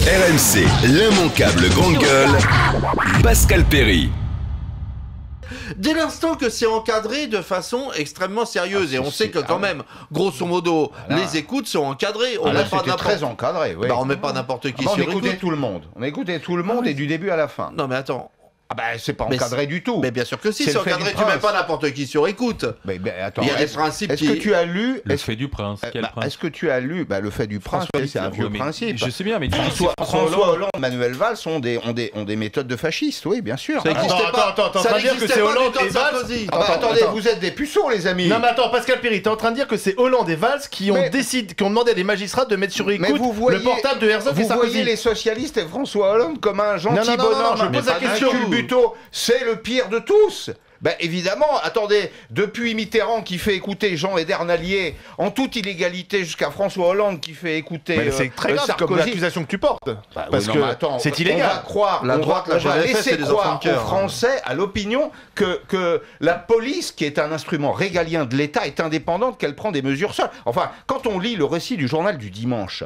RMC, l'immanquable grande gueule, Pascal Perry. Dès l'instant que c'est encadré de façon extrêmement sérieuse, et on sait que quand même, grosso modo, les écoutes sont encadrées. On met pas très encadré, oui. On met pas n'importe qui sur écoute. On écoutait tout le monde. On écoutait tout le monde et du début à la fin. Non mais attends. Ah bah c'est pas encadré du tout. Mais bien sûr que si, c'est encadré, tu mets pas n'importe qui sur écoute. Mais attends, il y a des principes Est-ce que tu as lu Le fait du prince, quel prince? Est-ce que tu as lu le fait du prince, c'est un vieux principe. Je sais bien, mais François Hollande, Manuel Valls ont des méthodes de fascistes, oui, bien sûr. Ça n'existait pas. Attends, t'es en train de dire que c'est Hollande et Valls. Attendez, vous êtes des puceaux, les amis. Non mais attends, Pascal Perry, t'es en train de dire que c'est Hollande et Valls qui ont demandé à des magistrats de mettre sur écoute le portable de Herzog et Sarkozy. Vous voyez les socialistes et François Hollande comme un gentil bonhomme. Je pose la question. C'est le pire de tous. Ben évidemment, attendez, depuis Mitterrand qui fait écouter Jean Edernalier en toute illégalité jusqu'à François Hollande qui fait écouter c'est très grave Sarkozy. comme l'accusation que tu portes. Parce que c'est illégal. On va croire, la droite, on va laisser croire aux Français, à l'opinion, que la police, qui est un instrument régalien de l'État, est indépendante, qu'elle prend des mesures seule. Enfin, quand on lit le récit du journal du dimanche,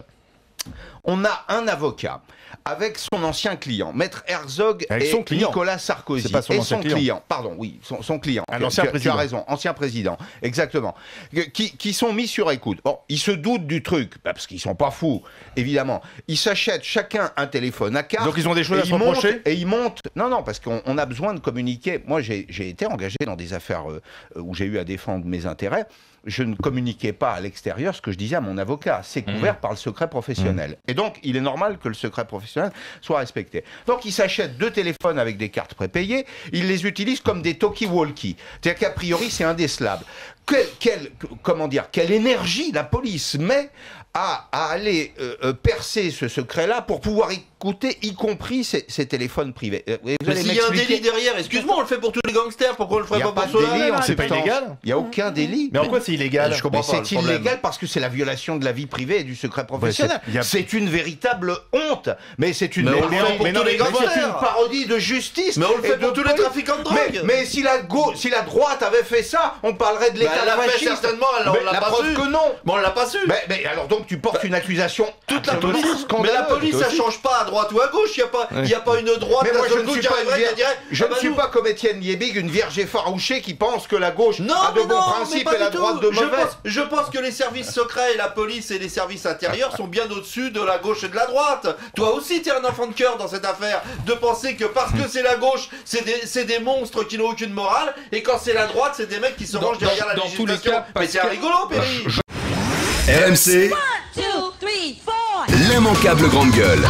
on a un avocat avec son ancien client, Maître Herzog et Nicolas Sarkozy. C'est pas son ancien client. Pardon, oui, son client. Un ancien président. Tu as raison, ancien président, exactement. Qui sont mis sur écoute. Bon, ils se doutent du truc, parce qu'ils sont pas fous, évidemment. Ils s'achètent chacun un téléphone à carte. Donc ils ont des choses à se reprocher. Et ils montent. Non, parce qu'on a besoin de communiquer. Moi, j'ai été engagé dans des affaires où j'ai eu à défendre mes intérêts. Je ne communiquais pas à l'extérieur ce que je disais à mon avocat. C'est couvert par le secret professionnel. Et donc, il est normal que le secret professionnel soit respecté. Donc, ils s'achètent 2 téléphones avec des cartes prépayées. Ils les utilisent comme des talkie-walkie. C'est-à-dire qu'a priori, c'est indécelable. Quelle énergie la police met à aller percer ce secret-là pour pouvoir écouter, y compris ces téléphones privés. Mais s'il y a un délit derrière, excuse-moi, on le fait pour tous les gangsters, pourquoi on le ferait pas pour ceux-là? C'est pas illégal. Il n'y a aucun délit. Mais en quoi c'est illégal? Je comprends pas. C'est illégal parce que c'est la violation de la vie privée et du secret professionnel. C'est une véritable honte. Mais c'est une parodie de justice. Mais on le fait pour tous les trafiquants de drogue. Mais si la droite avait fait ça, on parlerait de l'État fasciste. Certainement, on l'a pas su. Que non. Mais on l'a pas su. Mais alors donc tu portes une accusation toute la police. Mais la police, ça change pas à droite ou à gauche. Il y a pas une droite. Mais moi je ne suis pas comme Étienne Liebig, une vierge effarouchée qui pense que la gauche a de bons principes et la droite de mauvais. Je pense que les services secrets et la police et les services intérieurs sont bien au-dessus de la gauche et de la droite. Toi aussi, t'es un enfant de cœur dans cette affaire, de penser que parce que c'est la gauche, c'est des monstres qui n'ont aucune morale, et quand c'est la droite, c'est des mecs qui se rangent derrière la législation. Mais c'est un rigolo, Perry. RMC, l'immanquable grande gueule.